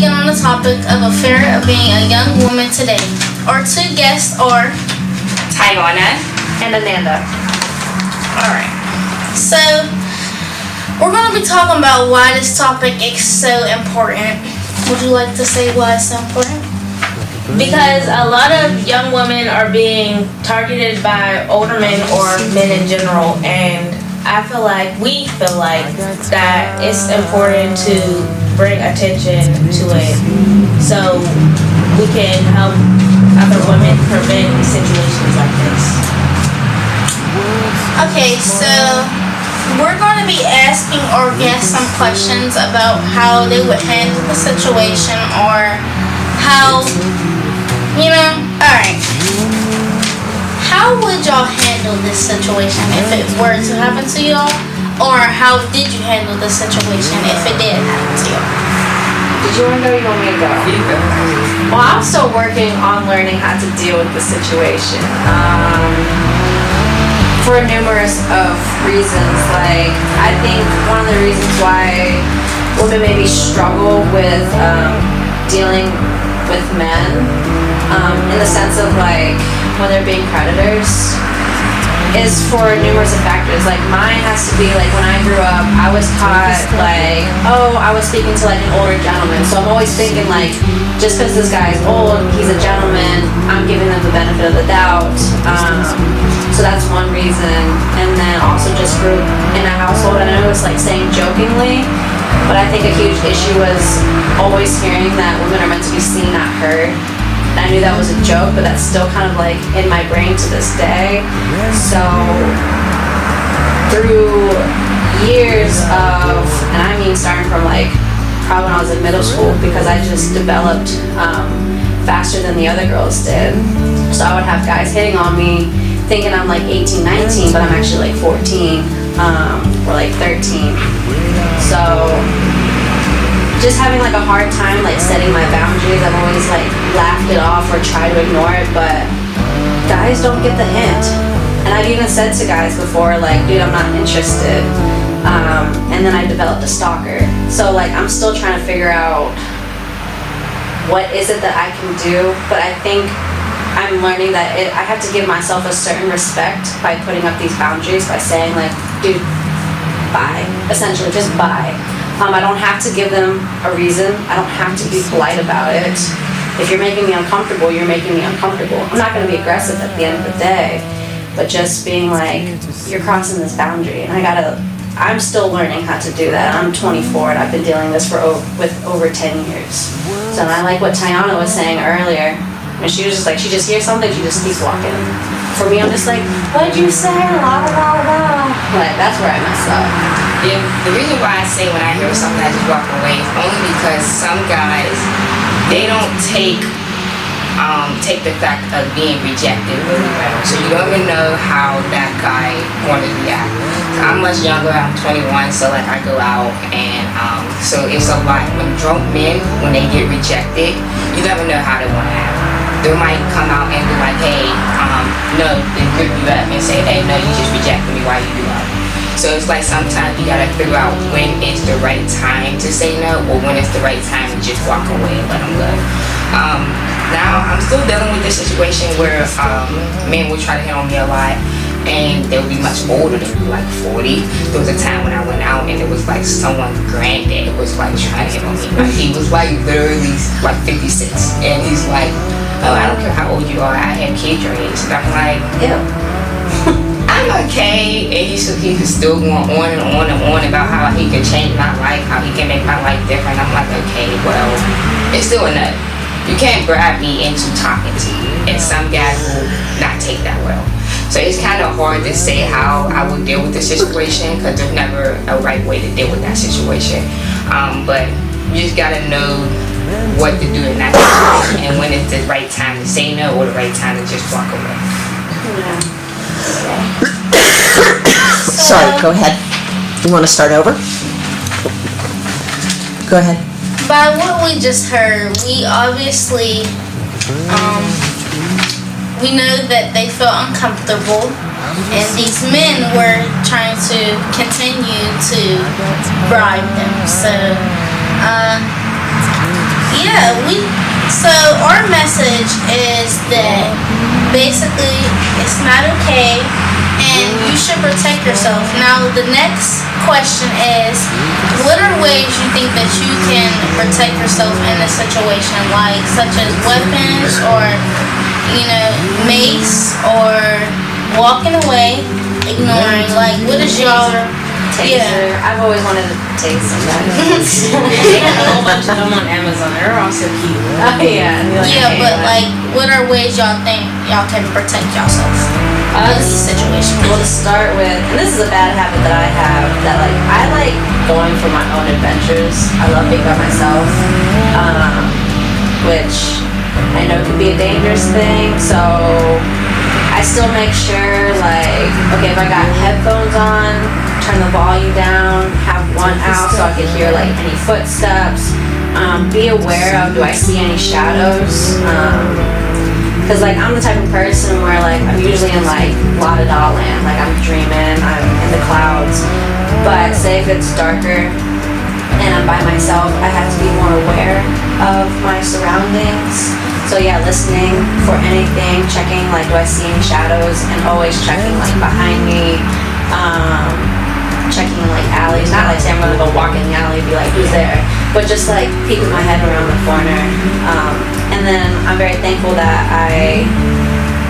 speaking on the topic of a fear of being a young woman today. Our two guests are KaNya and Amanda. Alright. So, we're going to be talking about why this topic is so important. Would you like to say why it's so important? Because a lot of young women are being targeted by older men or men in general, and we feel like that it's important to bring attention to it so we can help other women prevent situations like this. Okay, so we're going to be asking our guests some questions about how they would handle the situation, or how, alright. How would y'all handle this situation if it were to happen to y'all? Or how did you handle the situation if it did happen to y'all? Did you want to go or you want me to go? Well, I'm still working on learning how to deal with the situation. For numerous of reasons. Like, I think one of the reasons why women maybe struggle with dealing with men, in the sense of like when they're being predators, is for numerous of factors. Like, mine has to be like, when I grew up, I was taught like, oh, I was speaking to like an older gentleman, so I'm always thinking like, just because this guy's old, he's a gentleman, I'm giving them the benefit of the doubt. So that's one reason. And then also just grew in a household, and I know it's like saying jokingly, but I think a huge issue was always hearing that women are meant to be seen, not heard. I knew that was a joke, but that's still kind of like in my brain to this day. So through years of, and I mean starting from like probably when I was in middle school, because I just developed faster than the other girls did. So I would have guys hitting on me thinking I'm like 18, 19, but I'm actually like 14 or like 13. So just having like a hard time like setting my boundaries. I've always like laughed it off or tried to ignore it, but guys don't get the hint. And I've even said to guys before, like, dude, I'm not interested. And then I developed a stalker. So like, I'm still trying to figure out what is it that I can do, but I think I'm learning that I have to give myself a certain respect by putting up these boundaries, by saying like, dude, bye. Essentially, just bye. I don't have to give them a reason. I don't have to be polite about it. If you're making me uncomfortable, you're making me uncomfortable. I'm not going to be aggressive at the end of the day, but just being like, you're crossing this boundary, and I'm still learning how to do that. I'm 24 and I've been dealing with with over 10 years. So I like what Tayana was saying earlier. And she was just like, she just hears something, she just keeps walking. For me, I'm just like, what'd you say? La la la la. Like, that's where I mess up. Yeah, the reason why I say when I hear something I just walk away is only because some guys, they don't take the fact of being rejected really well. So you don't even know how that guy want to react. I'm much younger, I'm 21, so like I go out and so it's a lot. When drunk men, when they get rejected, you never know how they want to act. They might come out and be like, hey, no, they grip you up and say, hey, no, you just rejected me, why you do that? So it's like sometimes you gotta figure out when it's the right time to say no, or when it's the right time to just walk away and let them go. Now I'm still dealing with this situation where men will try to hit on me a lot, and they would be much older than me, like 40. There was a time when I went out and it was like someone's granddad was like trying to hit on me. Like, he was like literally like 56, and he's like, oh, I don't care how old you are, I have kids your age. And I'm like, ew. I'm okay. And he was still going on and on and on about how he can change my life, how he can make my life different. I'm like, okay, well, it's still a no. You can't bribe me into talking to you, and some guys will not take that well. So it's kind of hard to say how I would deal with the situation, because there's never a right way to deal with that situation. But you just gotta know what to do in that situation, and when it's the right time to say no or the right time to just walk away. Sorry, go ahead. You want to start over? Go ahead. By what we just heard, we obviously, we know that they felt uncomfortable, and these men were trying to continue to bribe them. So, Yeah, so our message is that basically it's not okay and you should protect yourself. Now the next question is, what are ways you think that you can protect yourself in a situation, like such as weapons or mace or walking away, ignoring, like what is your Taser. Yeah. I've always wanted to taste somebody. They got a whole bunch of them on Amazon. They're also cute. Oh yeah. Yeah, but like, what are ways y'all think y'all can protect yourself in these situations? Well, to start with, and this is a bad habit that I have, that like I like going for my own adventures. I love being by myself, which I know can be a dangerous thing. So I still make sure, like, okay, if I got headphones on, turn the volume down, have one out so I can hear like any footsteps. Be aware of, do I see any shadows? Cause like I'm the type of person where like I'm usually in like la da da land, like I'm dreaming, I'm in the clouds. But say if it's darker and I'm by myself, I have to be more aware of my surroundings. So yeah, listening for anything, checking like do I see any shadows, and always checking like behind me. Checking like alleys, not like say I'm gonna go walk in the alley and be like, who's there? But just like peeking my head around the corner. And then I'm very thankful that I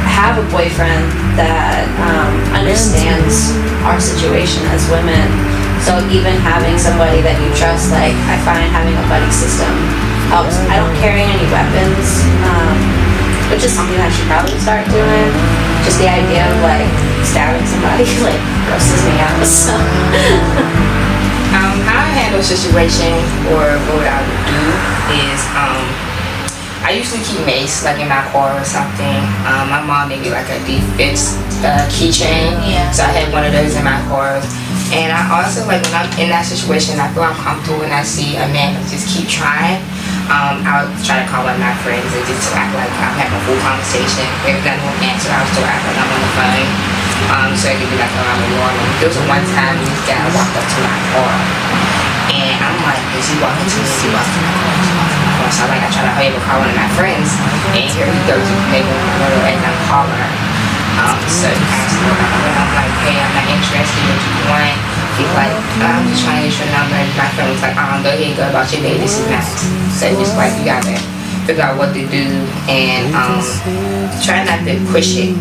have a boyfriend that understands our situation as women. So even having somebody that you trust, like I find having a buddy system helps. I don't carry any weapons, which is something I should probably start doing. Just the idea of like stabbing somebody like grosses me out. So how I handle a situation, or what I would do is I usually keep mace like in my car or something. My mom made me like a defense keychain, so I had one of those in my car. And I also, like when I'm in that situation, I feel uncomfortable when I see a man just keep trying. I'll try to call one of my friends and just to act like I'm having a full conversation. If that won't answer, I'll still act like I'm on the phone. So it could be like, oh, I'm normal. There was one time this guy walked up to my car, and I'm like, is he walking to me? Is he walking to my car? So I try to hurry up and call one of my friends, and here he goes with maybe and I'm calling her. So he kind of spoke up, and I'm like, hey, I'm not interested in what you want. He's like, I'm just trying to get your number. And my friend was like, go ahead, go about your day, this is not. So it's like, you gotta figure out what to do, and try not to push it.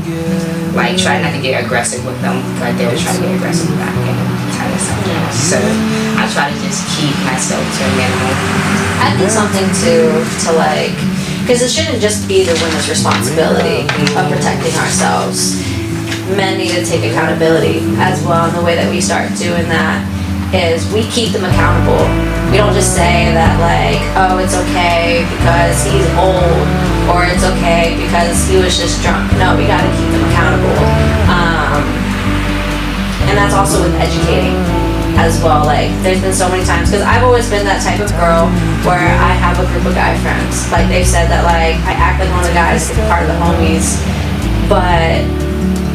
Like, try not to get aggressive with them, like they were trying to get aggressive with that and kind of something else. So I try to just keep myself to a minimum. I think something to like, because it shouldn't just be the women's responsibility of protecting ourselves. Men need to take accountability as well, and the way that we start doing that is we keep them accountable. We don't just say that like, oh, it's okay because he's old, or it's okay because he was just drunk. No, we gotta keep them accountable. And that's also with educating as well. Like there's been so many times, because I've always been that type of girl where I have a group of guy friends. Like they've said that like I act like one of the guys, part of the homies, but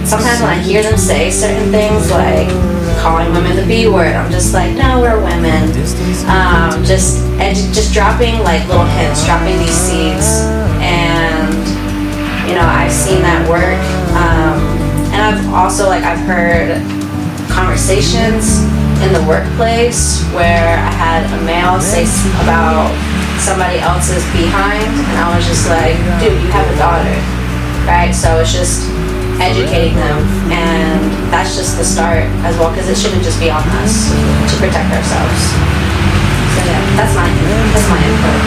sometimes when I hear them say certain things like calling women the B word, I'm just like, no, we're women. Just dropping like little hints, dropping these seeds, and I've seen that work. And I've also I've heard conversations in the workplace where I had a male say about somebody else's behind, and I was just like, dude, you have a daughter, right? So it's just educating them, and that's just the start as well, because it shouldn't just be on us to protect ourselves. So yeah, that's my input.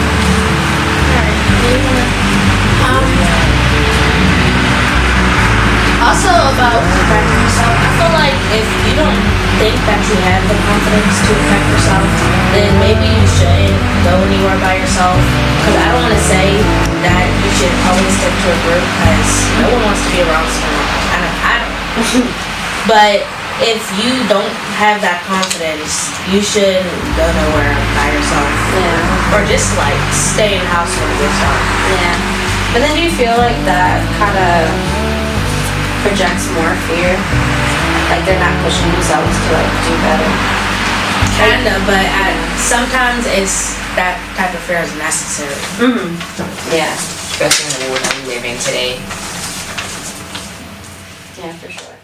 Also about protecting yourself, I feel like if you don't think that you have the confidence to protect yourself, then maybe you shouldn't go anywhere by yourself. Because I don't want to say that you should always stick to a group, because no one wants to be around someone. I don't. But if you don't have that confidence, you should go nowhere by yourself. Yeah. Or just stay in the house when it gets dark. Yeah. But then do you feel like that kind of projects more fear? Like they're not pushing themselves to do better? Kinda, but sometimes it's that type of fear is necessary. Yeah. Especially in the world that we live in today. Yeah, for sure.